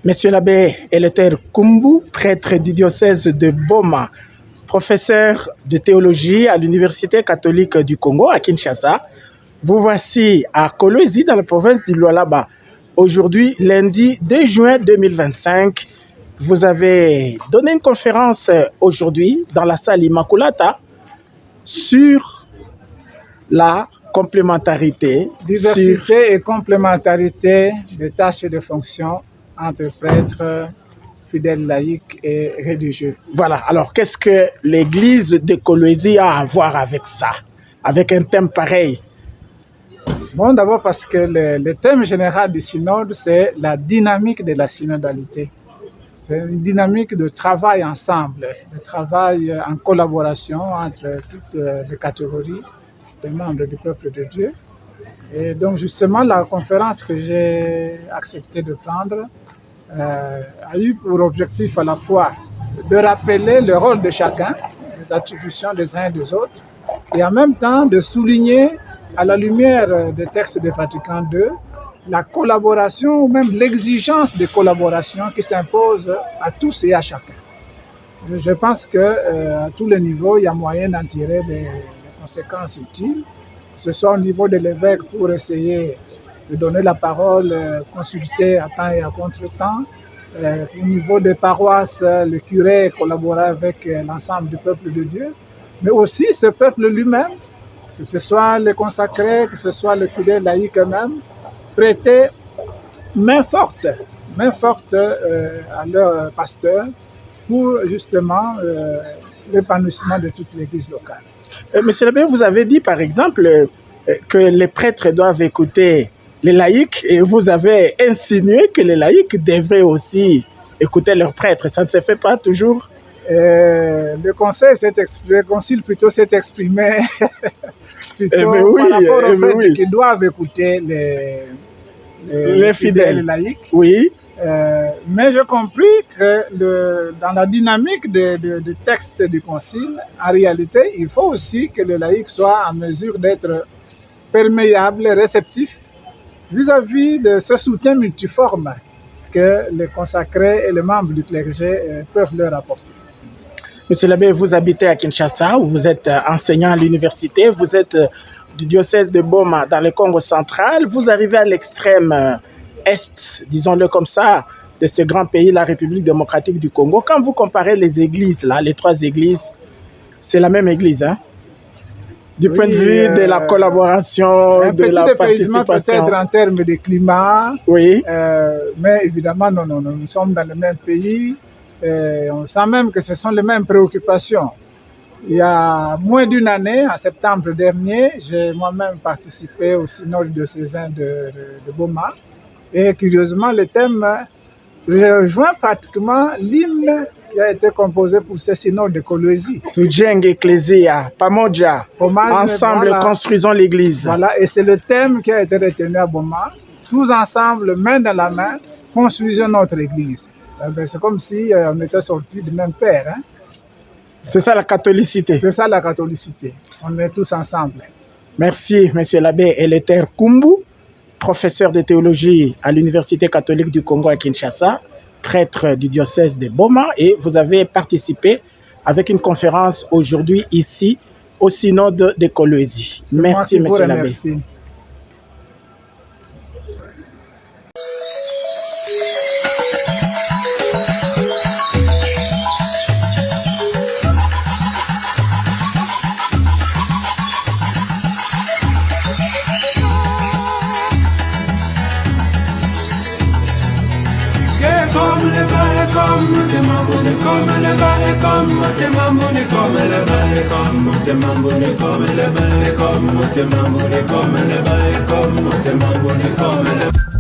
Monsieur l'abbé Eleuthère Koumbu, prêtre du diocèse de Boma, professeur de théologie à l'Université catholique du Congo à Kinshasa, vous voici à Kolwezi dans la province du Lualaba. Aujourd'hui, lundi 2 juin 2025, vous avez donné une conférence aujourd'hui dans la salle Immaculata sur la complémentarité. Diversité et complémentarité de tâches et de fonctions entre prêtres, fidèles laïcs et religieux. Voilà, alors qu'est-ce que l'église de Kolwezi a à voir avec ça, avec un thème pareil? Bon, d'abord parce que le thème général du synode, c'est la dynamique de la synodalité. C'est une dynamique de travail ensemble, de travail en collaboration entre toutes les catégories des membres du peuple de Dieu. Et donc justement, la conférence que j'ai accepté de prendre a eu pour objectif à la fois de rappeler le rôle de chacun, les attributions des uns et des autres, et en même temps de souligner à la lumière des textes de Vatican II la collaboration ou même l'exigence de collaboration qui s'impose à tous et à chacun. Je pense qu'à tous les niveaux, il y a moyen d'en tirer des conséquences utiles, que ce soit au niveau de l'évêque pour essayer de donner la parole, consulter à temps et à contre-temps. Au niveau des paroisses, le curé collaborer avec l'ensemble du peuple de Dieu, mais aussi ce peuple lui-même, que ce soit les consacrés, que ce soit les fidèles laïcs eux-mêmes, prêter main forte à leur pasteur pour justement l'épanouissement de toute l'église locale. Monsieur l'abbé, vous avez dit par exemple que les prêtres doivent écouter les laïcs et vous avez insinué que les laïcs devraient aussi écouter leurs prêtres. Ça ne se fait pas toujours? Le concile plutôt s'est exprimé plutôt par rapport au fait qu'ils doivent écouter les fidèles laïcs. Oui. Mais j'ai compris que dans la dynamique du texte du concile, en réalité, il faut aussi que le laïc soit en mesure d'être perméable, réceptif vis-à-vis de ce soutien multiforme que les consacrés et les membres du clergé peuvent leur apporter. Monsieur l'abbé, vous habitez à Kinshasa, vous êtes enseignant à l'université, vous êtes du diocèse de Boma dans le Congo central, vous arrivez à l'extrême est, disons-le comme ça, de ce grand pays, la République démocratique du Congo. Quand vous comparez les églises, là, les trois églises, c'est la même église, hein? Du point de vue de la collaboration, de la participation. Peut-être en termes de climat, oui. Mais évidemment, non, nous sommes dans le même pays. On sent même que ce sont les mêmes préoccupations. Il y a moins d'une année, en septembre dernier, j'ai moi-même participé au synode diocésain de Boma. Et curieusement, le thème rejoint pratiquement l'hymne qui a été composé pour ce synode de Kolwezi. Tujenge Ecclesia, Pamoja, ensemble voilà, construisons l'église. Voilà, et c'est le thème qui a été retenu à Boma. Tous ensemble, main dans la main, construisons notre église. C'est comme si on était sortis du même père. Hein? C'est ça la catholicité. C'est ça la catholicité. On est tous ensemble. Merci, monsieur l'abbé Eleuthère Koumbu, professeur de théologie à l'Université catholique du Congo à Kinshasa, prêtre du diocèse de Boma, et vous avez participé avec une conférence aujourd'hui ici au synode de Kolwezi. Merci, monsieur l'abbé. Merci. Comme le